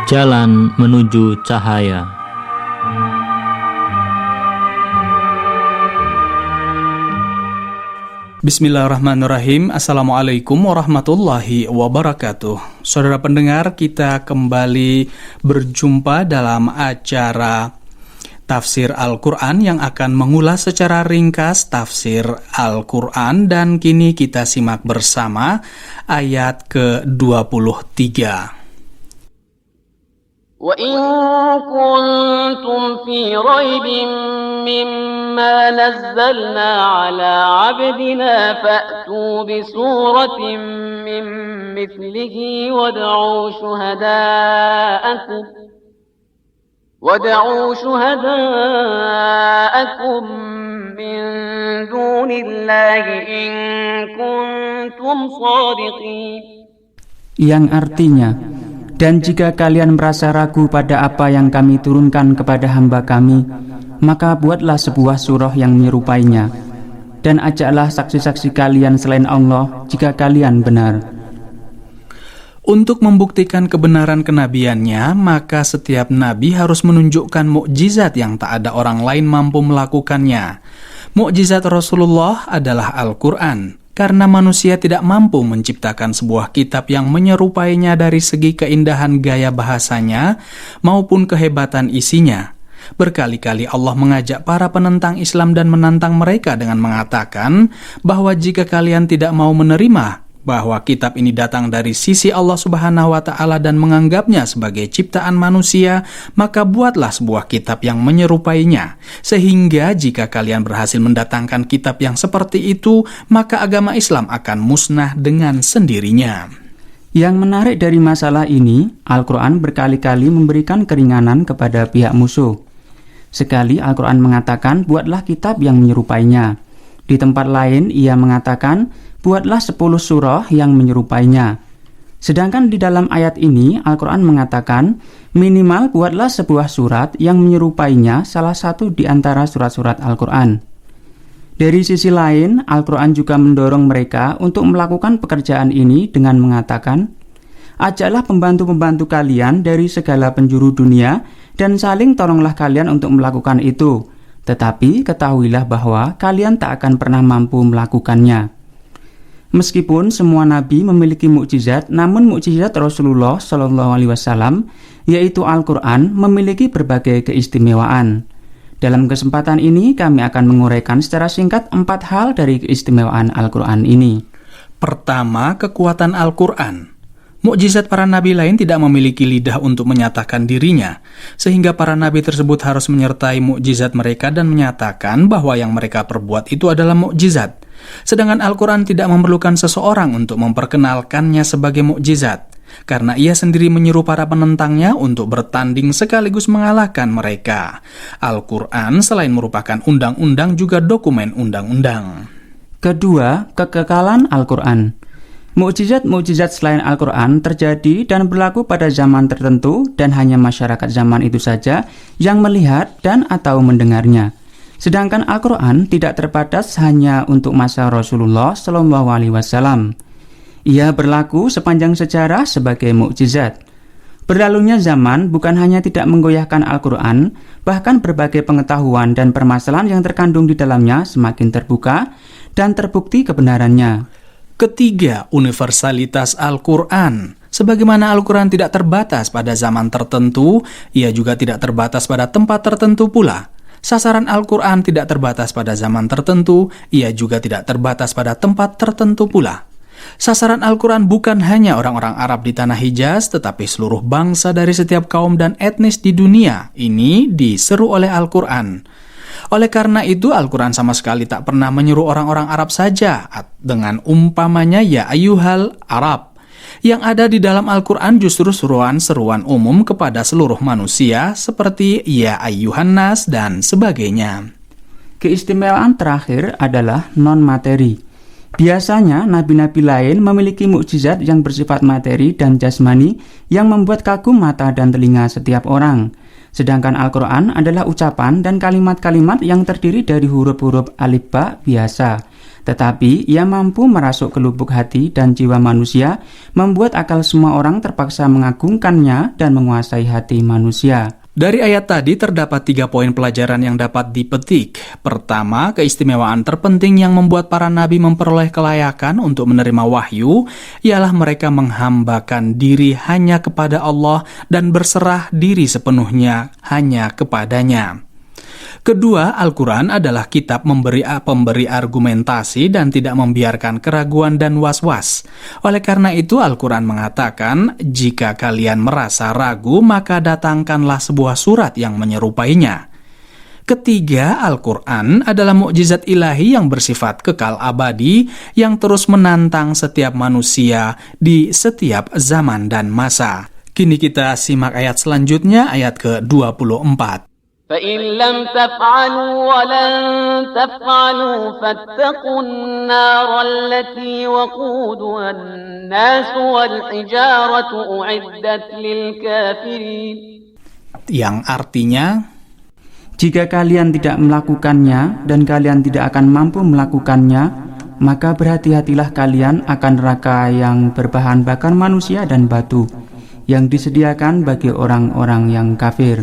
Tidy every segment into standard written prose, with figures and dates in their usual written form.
Jalan menuju cahaya. Bismillahirrahmanirrahim. Assalamualaikum warahmatullahi wabarakatuh. Saudara pendengar, kita kembali berjumpa dalam acara Tafsir Al-Quran yang akan mengulas secara ringkas tafsir Al-Quran, dan kini kita simak bersama ayat ke-23. وَإِن كُنتُمْ فِي رَيْبٍ مِّمَّا نَزَّلْنَا عَلَىٰ عَبْدِنَا فَأْتُوا بِسُورَةٍ مِّن مِّثْلِهِ وَادْعُوا شُهَدَاءَكُم مِّن دُونِ اللَّهِ إِن كُنتُمْ صَادِقِينَ. Yang artinya, dan jika kalian merasa ragu pada apa yang kami turunkan kepada hamba kami, maka buatlah sebuah surah yang menyerupainya, dan ajaklah saksi-saksi kalian selain Allah jika kalian benar. Untuk membuktikan kebenaran kenabiannya, maka setiap nabi harus menunjukkan mukjizat yang tak ada orang lain mampu melakukannya. Mukjizat Rasulullah adalah Al-Quran, karena manusia tidak mampu menciptakan sebuah kitab yang menyerupainya dari segi keindahan gaya bahasanya maupun kehebatan isinya. Berkali-kali Allah mengajak para penentang Islam dan menantang mereka dengan mengatakan bahwa jika kalian tidak mau menerima bahwa kitab ini datang dari sisi Allah Subhanahu wa Ta'ala dan menganggapnya sebagai ciptaan manusia, maka buatlah sebuah kitab yang menyerupainya. Sehingga jika kalian berhasil mendatangkan kitab yang seperti itu, maka agama Islam akan musnah dengan sendirinya. Yang menarik dari masalah ini, Al-Quran berkali-kali memberikan keringanan kepada pihak musuh. Sekali Al-Quran mengatakan, buatlah kitab yang menyerupainya. Di tempat lain ia mengatakan, buatlah 10 surah yang menyerupainya. Sedangkan di dalam ayat ini, Al-Quran mengatakan, minimal buatlah sebuah surat yang menyerupainya salah satu di antara surat-surat Al-Quran. Dari sisi lain, Al-Quran juga mendorong mereka untuk melakukan pekerjaan ini dengan mengatakan, ajaklah pembantu-pembantu kalian dari segala penjuru dunia dan saling tolonglah kalian untuk melakukan itu. Tetapi ketahuilah bahwa kalian tak akan pernah mampu melakukannya. Meskipun semua nabi memiliki mukjizat, namun mukjizat Rasulullah SAW, yaitu Al-Quran, memiliki berbagai keistimewaan. Dalam kesempatan ini kami akan menguraikan secara singkat 4 hal dari keistimewaan Al-Quran ini. Pertama, kekuatan Al-Quran. Mukjizat para nabi lain tidak memiliki lidah untuk menyatakan dirinya, sehingga para nabi tersebut harus menyertai mukjizat mereka dan menyatakan bahwa yang mereka perbuat itu adalah mukjizat. Sedangkan Al-Quran tidak memerlukan seseorang untuk memperkenalkannya sebagai mukjizat, karena ia sendiri menyuruh para penentangnya untuk bertanding sekaligus mengalahkan mereka. Al-Quran selain merupakan undang-undang juga dokumen undang-undang. Kedua, kekekalan Al-Quran. Mukjizat-mukjizat selain Al-Quran terjadi dan berlaku pada zaman tertentu dan hanya masyarakat zaman itu saja yang melihat dan atau mendengarnya. Sedangkan Al-Quran tidak terbatas hanya untuk masa Rasulullah SAW. Ia berlaku sepanjang sejarah sebagai mukjizat. Berlalunya zaman bukan hanya tidak menggoyahkan Al-Quran, bahkan berbagai pengetahuan dan permasalahan yang terkandung di dalamnya semakin terbuka dan terbukti kebenarannya. Ketiga, universalitas Al-Quran. Sebagaimana Al-Quran tidak terbatas pada zaman tertentu, ia juga tidak terbatas pada tempat tertentu pula. Sasaran Al-Quran tidak terbatas pada zaman tertentu, ia juga tidak terbatas pada tempat tertentu pula. Sasaran Al-Quran bukan hanya orang-orang Arab di tanah Hijaz, tetapi seluruh bangsa dari setiap kaum dan etnis di dunia ini diseru oleh Al-Quran. Oleh karena itu, Al-Quran sama sekali tak pernah menyeru orang-orang Arab saja dengan umpamanya ya ayyuhal Arab. Yang ada di dalam Al-Quran justru seruan-seruan umum kepada seluruh manusia seperti ya ayyuhan nas dan sebagainya. Keistimewaan terakhir adalah non-materi. Biasanya nabi-nabi lain memiliki mukjizat yang bersifat materi dan jasmani yang membuat kagum mata dan telinga setiap orang. Sedangkan Al-Quran adalah ucapan dan kalimat-kalimat yang terdiri dari huruf-huruf alif ba biasa. Tetapi ia mampu merasuk ke lubuk hati dan jiwa manusia, membuat akal semua orang terpaksa mengagungkannya dan menguasai hati manusia. Dari ayat tadi terdapat 3 poin pelajaran yang dapat dipetik. Pertama, keistimewaan terpenting yang membuat para nabi memperoleh kelayakan untuk menerima wahyu ialah mereka menghambakan diri hanya kepada Allah dan berserah diri sepenuhnya hanya kepadanya. Kedua, Al-Quran adalah kitab pemberi argumentasi dan tidak membiarkan keraguan dan was-was. Oleh karena itu, Al-Quran mengatakan, jika kalian merasa ragu, maka datangkanlah sebuah surat yang menyerupainya. Ketiga, Al-Quran adalah mukjizat ilahi yang bersifat kekal abadi yang terus menantang setiap manusia di setiap zaman dan masa. Kini kita simak ayat selanjutnya, ayat ke-24. فإن لم تفعلوا ولن تفعلوا فاتقوا النار التي وقودها الناس والحجارة أعدت للكافرين. Yang artinya, jika kalian tidak melakukannya dan kalian tidak akan mampu melakukannya, maka berhati-hatilah kalian akan neraka yang berbahan bakar manusia dan batu, yang disediakan bagi orang-orang yang kafir.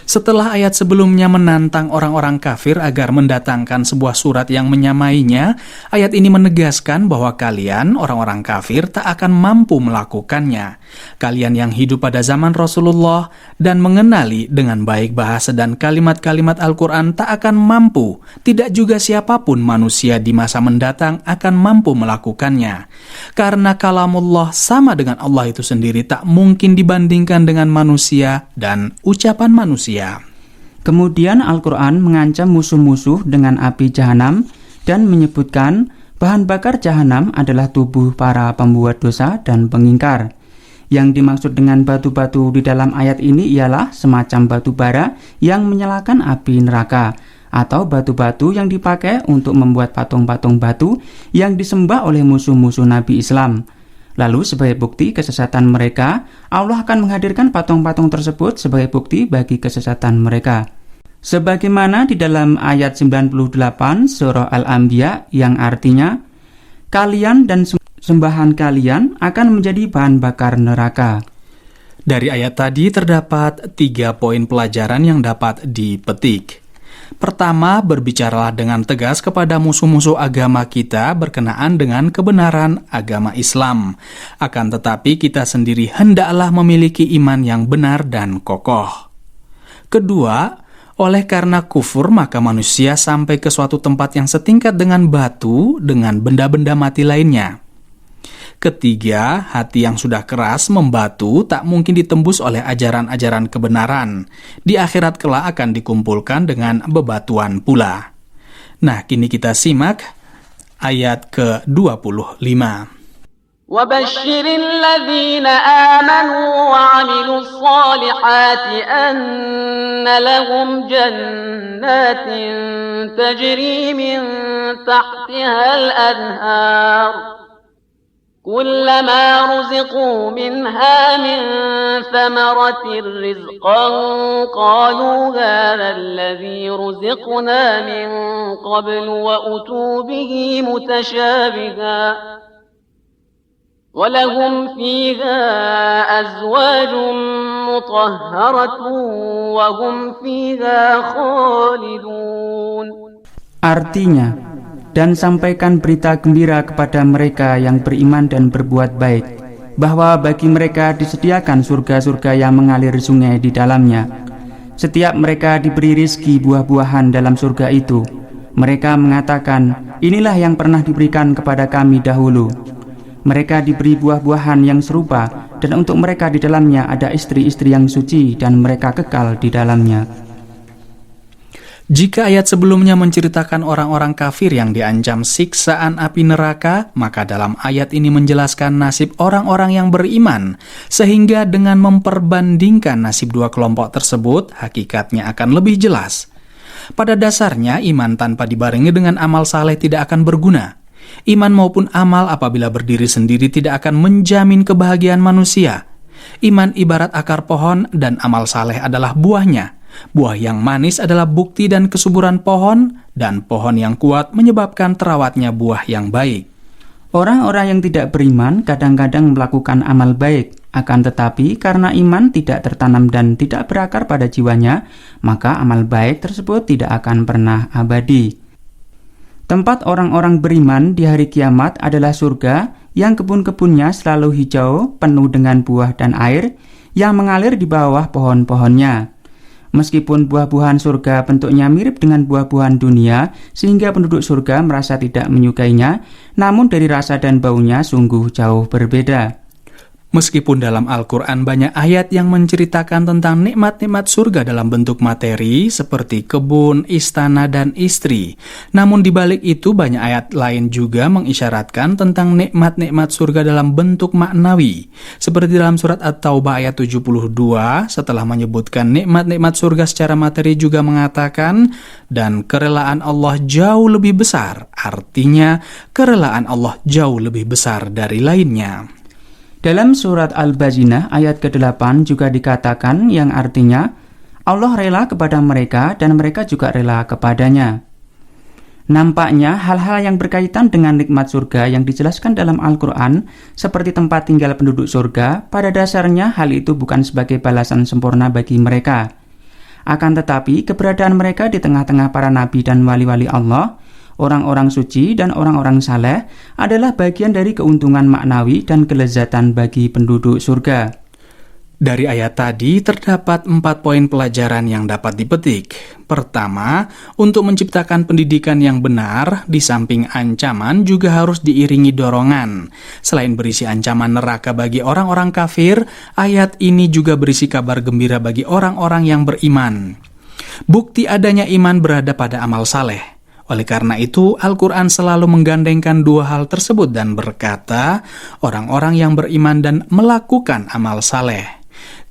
setelah ayat sebelumnya menantang orang-orang kafir agar mendatangkan sebuah surat yang menyamainya, ayat ini menegaskan bahwa kalian, orang-orang kafir, tak akan mampu melakukannya. Kalian yang hidup pada zaman Rasulullah dan mengenali dengan baik bahasa dan kalimat-kalimat Al-Quran tak akan mampu, tidak juga siapapun manusia di masa mendatang akan mampu melakukannya. Karena kalamullah sama dengan Allah itu sendiri tak mungkin dibandingkan dengan manusia dan ucapan manusia. Kemudian Al-Quran mengancam musuh-musuh dengan api jahanam dan menyebutkan bahan bakar jahanam adalah tubuh para pembuat dosa dan pengingkar. Yang dimaksud dengan batu-batu di dalam ayat ini ialah semacam batu bara yang menyalakan api neraka, atau batu-batu yang dipakai untuk membuat patung-patung batu yang disembah oleh musuh-musuh Nabi Islam. Lalu sebagai bukti kesesatan mereka, Allah akan menghadirkan patung-patung tersebut sebagai bukti bagi kesesatan mereka. Sebagaimana di dalam ayat 98 surah Al-Anbiya yang artinya, kalian dan sembahan kalian akan menjadi bahan bakar neraka. Dari ayat tadi terdapat 3 poin pelajaran yang dapat dipetik. Pertama, berbicaralah dengan tegas kepada musuh-musuh agama kita berkenaan dengan kebenaran agama Islam. Akan tetapi kita sendiri hendaklah memiliki iman yang benar dan kokoh. Kedua, oleh karena kufur maka manusia sampai ke suatu tempat yang setingkat dengan batu, dengan benda-benda mati lainnya. Ketiga, hati yang sudah keras membatu tak mungkin ditembus oleh ajaran-ajaran kebenaran. Di akhirat kelak akan dikumpulkan dengan bebatuan pula. Nah, kini kita simak ayat ke-25. وَبَشِّرِ الَّذِينَ آمَنُوا وَعَمِلُوا الصَّالِحَاتِ أَنَّ لَهُمْ جَنَّاتٍ تَجْرِي مِنْ تَحْتِهَا الْأَنْهَارُ كلما رزقوا منها من ثمرة رزقا قالوا هذا الذي رزقنا من قبل وأتوا به متشابها ولهم فيها أزواج مطهرة وهم فيها خالدون. Artinya, dan sampaikan berita gembira kepada mereka yang beriman dan berbuat baik, bahwa bagi mereka disediakan surga-surga yang mengalir sungai di dalamnya. Setiap mereka diberi rizki buah-buahan dalam surga itu. Mereka mengatakan, inilah yang pernah diberikan kepada kami dahulu. Mereka diberi buah-buahan yang serupa, dan untuk mereka di dalamnya ada istri-istri yang suci, dan mereka kekal di dalamnya. Jika ayat sebelumnya menceritakan orang-orang kafir yang diancam siksaan api neraka, maka dalam ayat ini menjelaskan nasib orang-orang yang beriman, sehingga dengan memperbandingkan nasib dua kelompok tersebut, hakikatnya akan lebih jelas. Pada dasarnya, iman tanpa dibarengi dengan amal saleh tidak akan berguna. Iman maupun amal apabila berdiri sendiri tidak akan menjamin kebahagiaan manusia. Iman ibarat akar pohon dan amal saleh adalah buahnya. Buah yang manis adalah bukti dan kesuburan pohon, dan pohon yang kuat menyebabkan terawatnya buah yang baik. Orang-orang yang tidak beriman kadang-kadang melakukan amal baik, akan tetapi karena iman tidak tertanam dan tidak berakar pada jiwanya, maka amal baik tersebut tidak akan pernah abadi. Tempat orang-orang beriman di hari kiamat adalah surga yang kebun-kebunnya selalu hijau, penuh dengan buah dan air yang mengalir di bawah pohon-pohonnya. Meskipun buah-buahan surga bentuknya mirip dengan buah-buahan dunia, sehingga penduduk surga merasa tidak menyukainya, namun dari rasa dan baunya sungguh jauh berbeda. Meskipun dalam Al-Quran banyak ayat yang menceritakan tentang nikmat-nikmat surga dalam bentuk materi seperti kebun, istana, dan istri, namun di balik itu banyak ayat lain juga mengisyaratkan tentang nikmat-nikmat surga dalam bentuk maknawi. Seperti dalam surat At-Taubah ayat 72, setelah menyebutkan nikmat-nikmat surga secara materi juga mengatakan, dan kerelaan Allah jauh lebih besar, artinya kerelaan Allah jauh lebih besar dari lainnya. Dalam surat Al-Bayyinah ayat ke-8 juga dikatakan yang artinya Allah rela kepada mereka dan mereka juga rela kepadanya. Nampaknya hal-hal yang berkaitan dengan nikmat surga yang dijelaskan dalam Al-Quran seperti tempat tinggal penduduk surga, pada dasarnya hal itu bukan sebagai balasan sempurna bagi mereka. Akan tetapi keberadaan mereka di tengah-tengah para nabi dan wali-wali Allah, orang-orang suci dan orang-orang saleh adalah bagian dari keuntungan maknawi dan kelezatan bagi penduduk surga. Dari ayat tadi terdapat 4 poin pelajaran yang dapat dipetik. Pertama, untuk menciptakan pendidikan yang benar, di samping ancaman juga harus diiringi dorongan. Selain berisi ancaman neraka bagi orang-orang kafir, ayat ini juga berisi kabar gembira bagi orang-orang yang beriman. Bukti adanya iman berada pada amal saleh. Oleh karena itu, Al-Quran selalu menggandengkan dua hal tersebut dan berkata, orang-orang yang beriman dan melakukan amal saleh.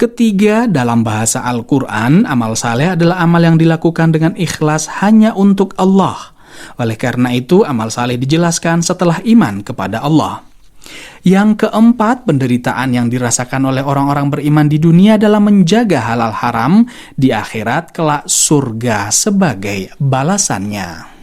Ketiga, dalam bahasa Al-Quran, amal saleh adalah amal yang dilakukan dengan ikhlas hanya untuk Allah. Oleh karena itu, amal saleh dijelaskan setelah iman kepada Allah. Yang keempat, penderitaan yang dirasakan oleh orang-orang beriman di dunia dalam menjaga halal haram, di akhirat kelak surga sebagai balasannya.